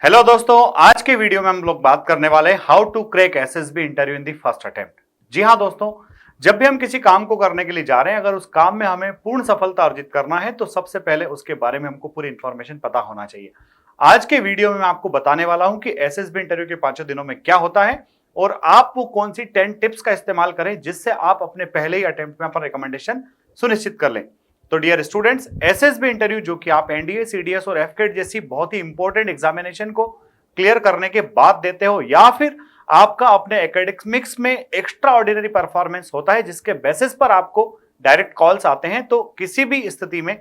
Hello दोस्तों, आज के वीडियो में हम लोग बात करने वाले हैं how to crack SSB interview in the first attempt. जी हाँ दोस्तों, जब भी हम किसी काम को करने के लिए जा रहे हैं, अगर उस काम में हमें पूर्ण सफलता अर्जित करना है तो सबसे पहले उसके बारे में हमको पूरी इंफॉर्मेशन पता होना चाहिए। आज के वीडियो में मैं आपको बताने वाला हूं कि एसएसबी इंटरव्यू के 5 दिनों में क्या होता है और आप वो कौन सी 10 टिप्स का इस्तेमाल करें जिससे आप अपने पहले ही अटेम्प्ट में अपना रिकमेंडेशन सुनिश्चित कर लें। तो डियर स्टूडेंट्स, एसएसबी इंटरव्यू जो कि आप एनडीए, सीडीएस और एफकेट जैसी बहुत ही इंपॉर्टेंट एग्जामिनेशन को क्लियर करने के बाद देते हो, या फिर आपका अपने एकेडमिक्स में एक्स्ट्रा ऑर्डिनरी परफॉर्मेंस होता है जिसके बेसिस पर आपको डायरेक्ट कॉल्स आते हैं, तो किसी भी स्थिति में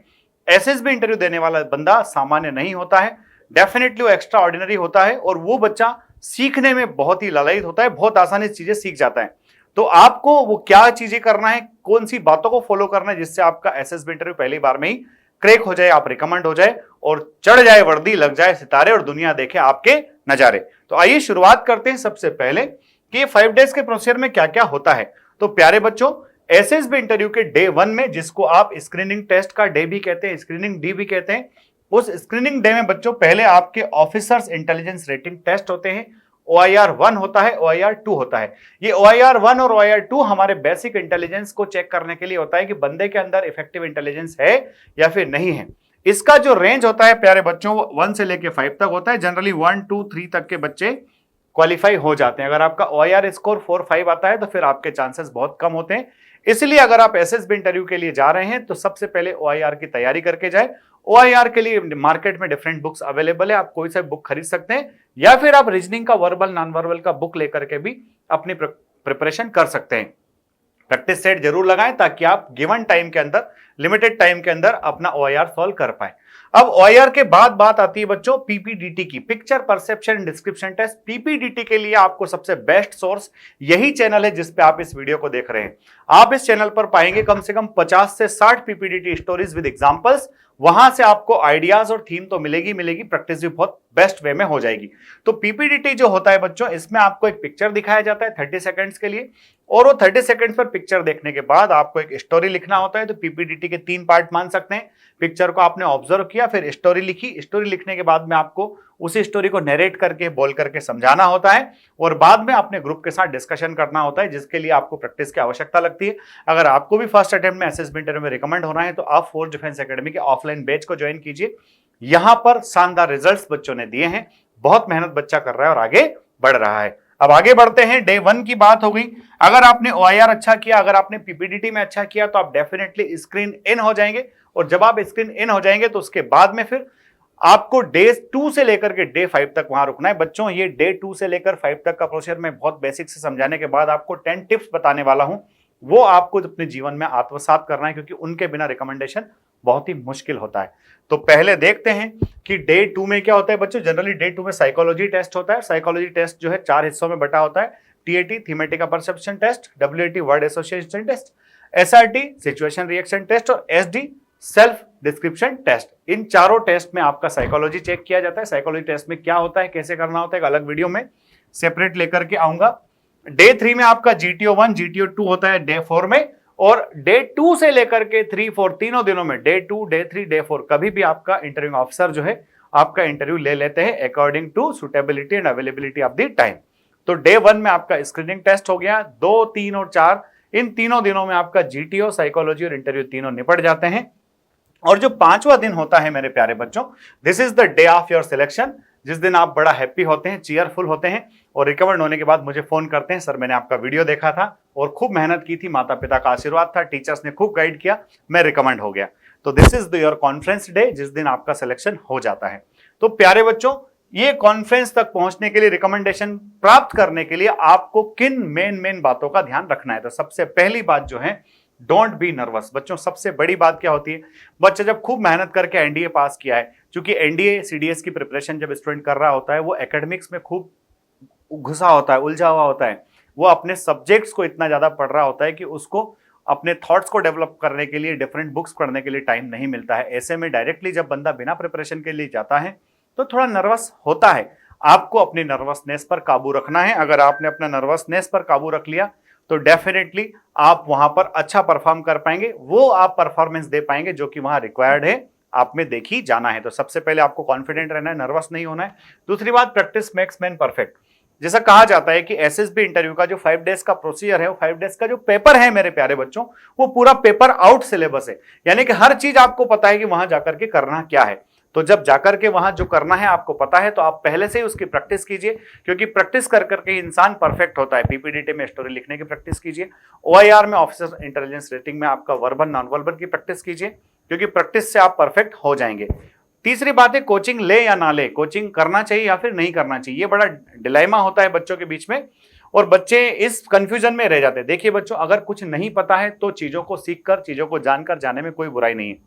एसएसबी इंटरव्यू देने वाला बंदा सामान्य नहीं होता है। डेफिनेटली वो एक्स्ट्रा ऑर्डिनरी होता है और वो बच्चा सीखने में बहुत ही ललायत होता है, बहुत आसानी से चीजें सीख जाता है। तो आपको वो क्या चीजें करना है, कौन सी बातों को फॉलो करना है जिससे आपका एसएसबी इंटरव्यू पहली बार में ही क्रैक हो जाए, आप रिकमेंड हो जाए और चढ़ जाए वर्दी, लग जाए सितारे और दुनिया देखे आपके नजारे। तो आइए शुरुआत करते हैं सबसे पहले कि 5 डेज के प्रोसीजर में क्या क्या होता है। तो प्यारे बच्चों, एसएसबी इंटरव्यू के डे 1 में, जिसको आप स्क्रीनिंग टेस्ट का डे भी कहते हैं, स्क्रीनिंग डी भी कहते हैं, उस स्क्रीनिंग डे में बच्चों पहले आपके ऑफिसर्स इंटेलिजेंस रेटिंग टेस्ट होते हैं। OIR 1 होता है, OIR 2 होता है। ये OIR 1 और OIR 2 हमारे बेसिक इंटेलिजेंस को चेक करने के लिए होता है कि बंदे के अंदर इफेक्टिव इंटेलिजेंस है या फिर नहीं है। इसका जो रेंज होता है प्यारे बच्चों, वो 1 से लेके 5 तक होता है। जनरली 1, 2, 3 तक के बच्चे क्वालिफाई हो जाते हैं। अगर आपका OIR स्कोर 4, 5 आता है तो फिर आपके चांसेस बहुत कम होते हैं। इसलिए अगर आप एसएसबी इंटरव्यू के लिए जा रहे हैं तो सबसे पहले OIR की तैयारी करके जाए। OIR के लिए मार्केट में डिफरेंट बुक्स अवेलेबल है, आप कोई सा बुक खरीद सकते हैं या फिर आप रीजनिंग का वर्बल नॉन वर्बल का बुक लेकर के भी अपनी प्रिपरेशन कर सकते हैं। प्रैक्टिस सेट जरूर लगाएं ताकि आप गिवन टाइम के अंदर, लिमिटेड टाइम के अंदर अपना OIR सॉल्व कर पाए। अब OIR के बाद बात आती है बच्चों PPDT की, picture perception description test. PPDT के लिए आपको सबसे बेस्ट सोर्स यही चैनल है जिस पे आप इस वीडियो को देख रहे हैं। आप इस चैनल पर पाएंगे कम से कम 50 से 60 PPDT स्टोरीज विद एग्जांपल्स। वहां से आपको आइडियाज और थीम तो मिलेगी, प्रैक्टिस भी बहुत बेस्ट वे में हो जाएगी। तो PPDT जो होता है बच्चों, इसमें आपको एक पिक्चर दिखाया जाता है 30 सेकंड्स के लिए, और वो 30 सेकंड्स पर पिक्चर देखने के बाद आपको एक स्टोरी लिखना होता है। तो PPDT के 3 पार्ट मान सकते हैं। पिक्चर को आपने ऑब्जर्व किया, फिर स्टोरी लिखी, स्टोरी लिखने के बाद में आपको उसी स्टोरी को नरेट करके, बोल करके समझाना होता है और बाद में अपने ग्रुप के साथ डिस्कशन करना होता है, जिसके लिए आपको प्रैक्टिस की आवश्यकता लगती है। अगर आपको भी फर्स्ट अटेम्प्ट में एसएसबी इंटरव्यू में रिकमेंड होना है तो आप फोर्स डिफेंस एकेडमी के ऑफलाइन बैच को ज्वाइन कीजिए। यहां पर शानदार रिजल्ट्स बच्चों ने दिए हैं, बहुत मेहनत बच्चा कर रहा है और आगे बढ़ रहा है। अब आगे बढ़ते हैं, डे 1 की बात हो गई। अगर आपने OIR अच्छा किया, अगर आपने PPDT में अच्छा किया तो आप डेफिनेटली स्क्रीन इन हो जाएंगे, और जब आप स्क्रीन इन हो जाएंगे तो उसके बाद में फिर आपको डे 2 से लेकर के डे 5 तक वहां रुकना है। बच्चों, ये डे 2 से लेकर 5 तक का प्रोसीजर मैं बहुत बेसिक से समझाने के बाद आपको 10 टिप्स बताने वाला हूं, वो आपको अपने जीवन में आत्मसात करना है, क्योंकि उनके बिना रिकमेंडेशन बहुत ही मुश्किल होता है। तो पहले देखते हैं कि डे 2 में क्या होता है बच्चों। जनरली डे 2 में साइकोलॉजी टेस्ट होता है। साइकोलॉजी टेस्ट जो है 4 हिस्सों में बटा होता है। TAT thematic perception test, WAT word association test, SRT situation reaction test और SD सेल्फ डिस्क्रिप्शन टेस्ट। इन चारों टेस्ट में आपका साइकोलॉजी चेक किया जाता है। साइकोलॉजी टेस्ट में क्या होता है, कैसे करना होता है, एक अलग वीडियो में सेपरेट लेकर के आऊंगा। डे 3 में आपका GTO 1, GTO 2 होता है डे 4 में, और डे 2 से लेकर के 3, 4 तीनों दिनों में डे 2, डे 3, डे 4 कभी भी आपका इंटरव्यू ऑफिसर जो है आपका इंटरव्यू ले लेते हैं according to suitability and availability of the time. तो डे 1 में आपका स्क्रीनिंग टेस्ट हो गया। 2, 3 और 4 इन तीनों दिनों में आपका GTO, साइकोलॉजी और इंटरव्यू तीनों निपट जाते हैं। और जो 5वां दिन होता है मेरे प्यारे बच्चों, this is the day of your selection, जिस दिन आप बड़ा हैप्पी होते हैं, चीयरफुल होते हैं और रिकमेंड होने के बाद मुझे फोन करते हैं, सर मैंने आपका वीडियो देखा था और खूब मेहनत की थी, माता पिता का आशीर्वाद था, टीचर्स ने खूब गाइड किया, मैं रिकमेंड हो गया। तो this is your conference day, जिस दिन आपका सिलेक्शन हो जाता है। तो प्यारे बच्चों, ये कॉन्फ्रेंस तक पहुंचने के लिए, रिकमेंडेशन प्राप्त करने के लिए आपको किन मेन बातों का ध्यान रखना है। तो सबसे पहली बात जो है, डोंट बी नर्वस। बच्चों, सबसे बड़ी बात क्या होती है, बच्चा जब खूब मेहनत करके एनडीए पास किया है, क्योंकि एनडीए सीडीएस की प्रिपरेशन जब स्टूडेंट कर रहा होता है वो एकेडमिक्स में खूब घुसा होता है, उलझा हुआ होता है, वो अपने सब्जेक्ट्स को इतना ज्यादा पढ़ रहा होता है कि उसको अपने थॉट्स को डेवलप करने के लिए, डिफरेंट बुक्स पढ़ने के लिए टाइम नहीं मिलता है। ऐसे में डायरेक्टली जब बंदा बिना प्रिपरेशन के लिए जाता है तो थोड़ा नर्वस होता है। आपको अपनी नर्वसनेस पर काबू रखना है। अगर आपने अपना नर्वसनेस पर काबू रख लिया तो डेफिनेटली आप वहां पर अच्छा परफॉर्म कर पाएंगे, वो आप परफॉर्मेंस दे पाएंगे जो कि वहां रिक्वायर्ड है आप में देखी जाना है। तो सबसे पहले आपको कॉन्फिडेंट रहना है, नर्वस नहीं होना है। दूसरी बात, प्रैक्टिस मेक्स मैन परफेक्ट। जैसा कहा जाता है कि एसएसबी इंटरव्यू का जो 5 डेज का प्रोसीजर है, वो 5 डेज का जो पेपर है मेरे प्यारे बच्चों, वो पूरा पेपर आउट सिलेबस है। यानी कि हर चीज आपको पता है कि वहां जाकर के करना क्या है। तो जब जाकर के वहां जो करना है आपको पता है, तो आप पहले से ही उसकी प्रैक्टिस कीजिए, क्योंकि प्रैक्टिस कर करके इंसान परफेक्ट होता है। पीपीडीटी में स्टोरी लिखने की प्रैक्टिस कीजिए, ओआईआर में ऑफिसर इंटेलिजेंस रेटिंग में आपका वर्बल नॉन वर्बल की प्रैक्टिस कीजिए, क्योंकि प्रैक्टिस से आप परफेक्ट हो जाएंगे। तीसरी बात है, कोचिंग ले या ना ले, कोचिंग करना चाहिए या फिर नहीं करना चाहिए, ये बड़ा डिलेमा होता है बच्चों के बीच में और बच्चे इस कंफ्यूजन में रह जाते हैं। देखिए बच्चों, अगर कुछ नहीं पता है तो चीजों को सीखकर, चीजों को जानकर जाने में कोई बुराई नहीं है,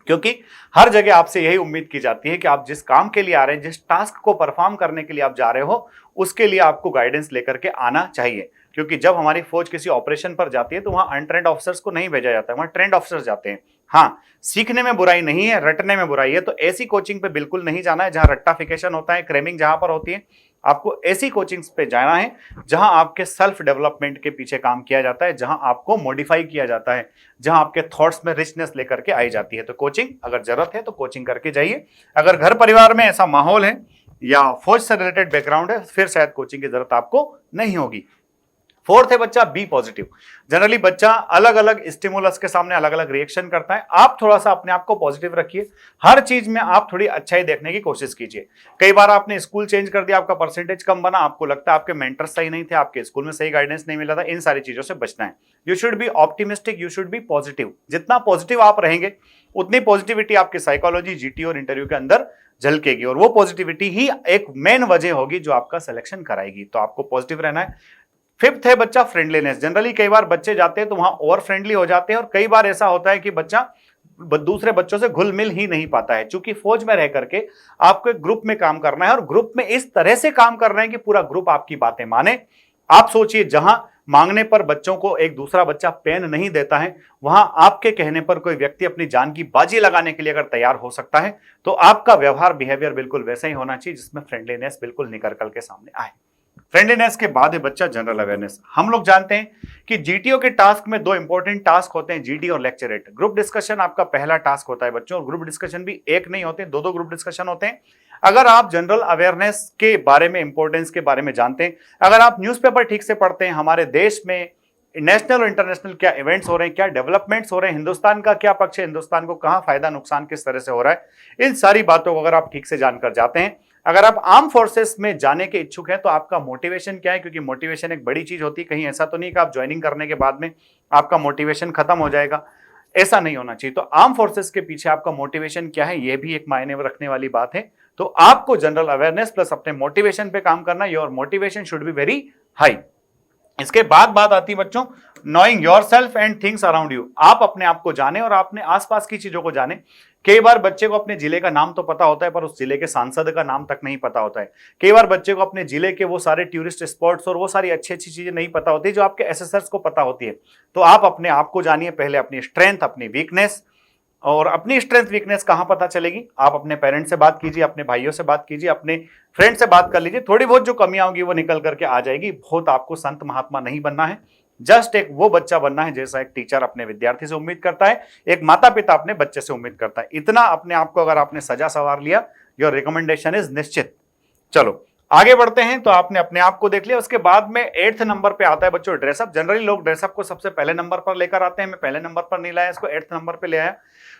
क्योंकि हर जगह आपसे यही उम्मीद की जाती है कि आप जिस काम के लिए आ रहे हैं, जिस टास्क को परफॉर्म करने के लिए आप जा रहे हो, उसके लिए आपको गाइडेंस लेकर के आना चाहिए। क्योंकि जब हमारी फौज किसी ऑपरेशन पर जाती है तो वहां अनट्रेंड ऑफिसर्स को नहीं भेजा जाता है, वहां ट्रेंड ऑफिसर्स जाते हैं। हाँ, सीखने में बुराई नहीं है, रटने में बुराई है। तो ऐसी कोचिंग पे बिल्कुल नहीं जाना है जहां रट्टाफिकेशन होता है, क्रेमिंग जहां पर होती है। आपको ऐसी कोचिंग्स पे जाना है जहां आपके सेल्फ डेवलपमेंट के पीछे काम किया जाता है, जहां आपको मॉडिफाई किया जाता है, जहां आपके थॉट्स में रिचनेस लेकर के आई जाती है। तो कोचिंग अगर जरूरत है तो कोचिंग करके जाइए। अगर घर परिवार में ऐसा माहौल है या फौज से रिलेटेड बैकग्राउंड है, फिर शायद कोचिंग की जरूरत आपको नहीं होगी। फोर्थ है बच्चा, बी पॉजिटिव। जनरली बच्चा अलग अलग स्टिमुलस के सामने अलग अलग रिएक्शन करता है। आप थोड़ा सा अपने आप को पॉजिटिव रखिए, हर चीज में आप थोड़ी अच्छाई देखने की कोशिश कीजिए। कई बार आपने स्कूल चेंज कर दिया, आपका परसेंटेज कम बना, आपको लगता है आपके मेंटर्स सही नहीं थे, आपके स्कूल में सही गाइडेंस नहीं मिला था, इन सारी चीजों से बचना है। You should be optimistic, you should be positive. जितना पॉजिटिव आप रहेंगे उतनी पॉजिटिविटी आपकी साइकोलॉजी, जीटी और इंटरव्यू के अंदर झलकेगी, और वो पॉजिटिविटी ही एक मेन वजह होगी जो आपका सिलेक्शन कराएगी। तो आपको पॉजिटिव रहना है। फिफ्थ है बच्चा, फ्रेंडलीनेस। जनरली कई बार बच्चे जाते हैं तो वहां ओवर फ्रेंडली हो जाते हैं, और कई बार ऐसा होता है कि बच्चा दूसरे बच्चों से घुल मिल ही नहीं पाता है। चूंकि फौज में रह करके आपको एक ग्रुप में काम करना है, और ग्रुप में इस तरह से काम करना है कि पूरा ग्रुप आपकी बातें माने। आप सोचिए, जहां मांगने पर बच्चों को एक दूसरा बच्चा पेन नहीं देता है, वहां आपके कहने पर कोई व्यक्ति अपनी जान की बाजी लगाने के लिए अगर तैयार हो सकता है, तो आपका व्यवहार, बिहेवियर बिल्कुल वैसा ही होना चाहिए जिसमें फ्रेंडलीनेस बिल्कुल निकल करके सामने आए। फ्रेंडलीनेस के बाद है बच्चा, जनरल अवेयरनेस। हम लोग जानते हैं कि जीटीओ के टास्क में दो इंपॉर्टेंट टास्क होते हैं, जीडी और लेक्चरेट। ग्रुप डिस्कशन आपका पहला टास्क होता है बच्चों, और ग्रुप डिस्कशन भी एक नहीं होते, दो दो ग्रुप डिस्कशन होते हैं। अगर आप जनरल अवेयरनेस के बारे में, इंपॉर्टेंस के बारे में जानते हैं, अगर आप न्यूज़पेपर ठीक से पढ़ते हैं, हमारे देश में नेशनल और इंटरनेशनल क्या इवेंट्स हो रहे हैं, क्या डेवलपमेंट्स हो रहे हैं, हिंदुस्तान का क्या पक्ष है, हिंदुस्तान को कहां फायदा नुकसान किस तरह से हो रहा है, इन सारी बातों को अगर आप ठीक से जानकर जाते हैं, अगर आप आर्म फोर्सेस में जाने के इच्छुक हैं, तो आपका मोटिवेशन क्या है, क्योंकि मोटिवेशन एक बड़ी चीज होती है। कहीं ऐसा तो नहीं कि आप ज्वाइनिंग करने के बाद में आपका मोटिवेशन खत्म हो जाएगा, ऐसा नहीं होना चाहिए। तो आर्म फोर्सेस के पीछे आपका मोटिवेशन क्या है, यह भी एक मायने रखने वाली बात है। तो आपको जनरल अवेयरनेस प्लस अपने मोटिवेशन पे काम करना, your motivation should be very high. इसके बाद बात आती है बच्चों, knowing yourself and things around you. आप अपने आप को जाने और अपने आसपास की चीजों को जाने। कई बार बच्चे को अपने जिले का नाम तो पता होता है, पर उस जिले के सांसद का नाम तक नहीं पता होता है। कई बार बच्चे को अपने जिले के वो सारे टूरिस्ट स्पॉट्स और वो सारी अच्छी अच्छी चीजें नहीं पता होती जो आपके एसेसर्स को पता होती है। तो आप अपने आप को जानिए, पहले अपनी स्ट्रेंथ, अपनी वीकनेस। और अपनी स्ट्रेंथ वीकनेस कहां पता चलेगी, आप अपने पेरेंट्स से बात कीजिए, अपने भाइयों से बात कीजिए, अपने फ्रेंड से बात कर लीजिए। थोड़ी बहुत जो कमियां होंगी वो निकल करके आ जाएगी। बहुत आपको संत महात्मा नहीं बनना है, जस्ट एक वो बच्चा बनना है जैसा एक टीचर अपने विद्यार्थी से उम्मीद करता है, एक माता पिता अपने बच्चे से उम्मीद करता है। इतना अपने आप को अगर आपने सजा सवार लिया, योर रिकमेंडेशन इज निश्चित। चलो आगे बढ़ते हैं। तो आपने अपने आप को देख लिया, उसके बाद में 8th नंबर पे आता है बच्चों ड्रेसअप। जनरली लोग ड्रेसअप को सबसे पहले नंबर पर लेकर आते हैं, मैं पहले नंबर पर नहीं लाया, इसको 8th नंबर पे ले आया,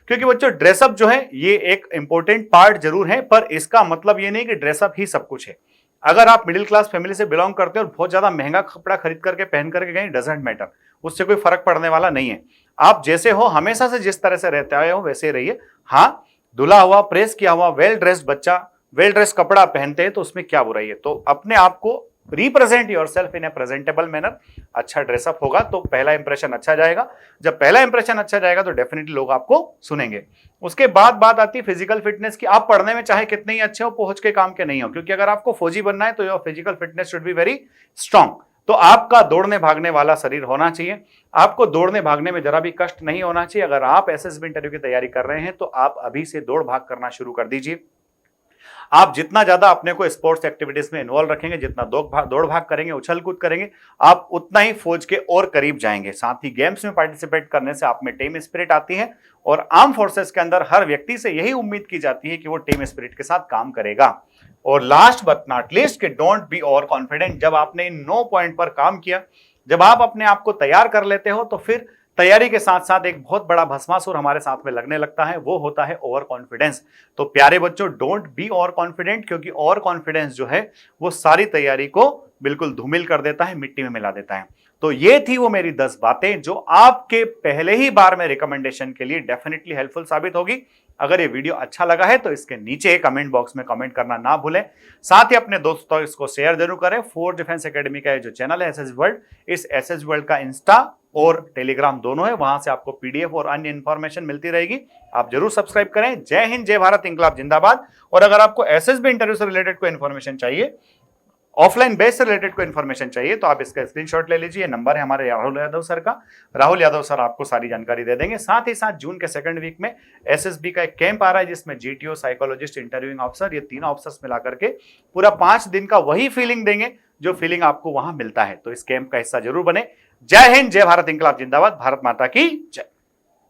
क्योंकि बच्चों ड्रेसअप जो है ये एक इंपॉर्टेंट पार्ट जरूर है, पर इसका मतलब ये नहीं कि ड्रेसअप ही सब कुछ है। अगर आप मिडिल क्लास फैमिली से बिलोंग करते हो और बहुत ज्यादा महंगा कपड़ा खरीद करके पहन करके गए, डजंट मैटर, उससे कोई फर्क पड़ने वाला नहीं है। आप जैसे हो, हमेशा से जिस तरह से रहते आए हो वैसे रहिए। हाँ, धुला हुआ, प्रेस किया हुआ, वेल ड्रेस्ड बच्चा वेल ड्रेस कपड़ा पहनते हैं तो उसमें क्या बुराई है। तो अपने आप को represent yourself in A presentable manner. अच्छा ड्रेसअप होगा तो पहला इंप्रेशन अच्छा जाएगा, जब पहला इंप्रेशन अच्छा जाएगा तो डेफिनेटली लोग आपको सुनेंगे। उसके बाद बात आती है फिजिकल फिटनेस की। आप पढ़ने में चाहे कितने ही अच्छे हो, पहुंच के काम के नहीं हो, क्योंकि अगर आपको फौजी बनना है तो your physical fitness should be very strong. तो आपका दौड़ने भागने वाला शरीर होना चाहिए, आपको दौड़ने भागने में जरा भी कष्ट नहीं होना चाहिए। अगर आप एसएसबी इंटरव्यू की तैयारी कर रहे हैं तो आप अभी से दौड़ भाग करना शुरू कर दीजिए। आप जितना ज्यादा अपने को स्पोर्ट्स एक्टिविटीज में इन्वॉल्व रखेंगे, जितना दौड़ भाग करेंगे, उछल कूद करेंगे, आप उतना ही फौज के और करीब जाएंगे। साथ ही गेम्स में पार्टिसिपेट करने से आप में टीम स्पिरिट आती है और आर्म फोर्सेस के अंदर हर व्यक्ति से यही उम्मीद की जाती है कि वो टीम स्पिरिट के साथ काम करेगा। और लास्ट बट नॉट लीस्ट कि डोंट बी ओवर कॉन्फिडेंट। जब आपने इन 9 पॉइंट पर काम किया, जब आप अपने आप को तैयार कर लेते हो, तो फिर तैयारी के साथ साथ एक बहुत बड़ा भस्मासुर हमारे साथ में लगने लगता है, वो होता है ओवर कॉन्फिडेंस। तो प्यारे बच्चों, डोंट बी ओवर कॉन्फिडेंट, क्योंकि ओवर कॉन्फिडेंस जो है वो सारी तैयारी को बिल्कुल धूमिल कर देता है, मिट्टी में मिला देता है। तो ये थी वो मेरी 10 बातें जो आपके पहले ही बार में रिकमेंडेशन के लिए डेफिनेटली हेल्पफुल साबित होगी। अगर ये वीडियो अच्छा लगा है तो इसके नीचे कमेंट बॉक्स में कमेंट करना ना भूलें। साथ ही अपने दोस्तों इसको शेयर जरूर करें। फोर्स डिफेंस एकेडमी का जो चैनल है एसएस वर्ल्ड, इस एसएस वर्ल्ड का इंस्टा और टेलीग्राम दोनों है, वहां से आपको पीडीएफ और अन्य इंफॉर्मेशन मिलती रहेगी। आप जरूर सब्सक्राइब करें। जय हिंद, जय भारत, इंकलाब जिंदाबाद। और अगर आपको एसएसबी इंटरव्यू से रिलेटेड कोई इंफॉर्मेशन चाहिए, ऑफलाइन बेस से रिलेटेड कोई इन्फॉर्मेशन चाहिए, तो आप इसका स्क्रीनशॉट ले लीजिए। नंबर है हमारे राहुल यादव सर का। राहुल यादव सर आपको सारी जानकारी दे देंगे। साथ ही साथ जून के सेकंड वीक में एसएसबी का एक कैंप आ रहा है, जिसमें जीटीओ, साइकोलॉजिस्ट, इंटरव्यूइंग ऑफिसर, ये तीनों ऑफिसर्स मिला करके पूरा 5 दिन का वही फीलिंग देंगे जो फीलिंग आपको वहां मिलता है। तो इस कैंप का हिस्सा जरूर बने। जय हिंद, जय भारत, इंकलाब जिंदाबाद। भारत माता की जय।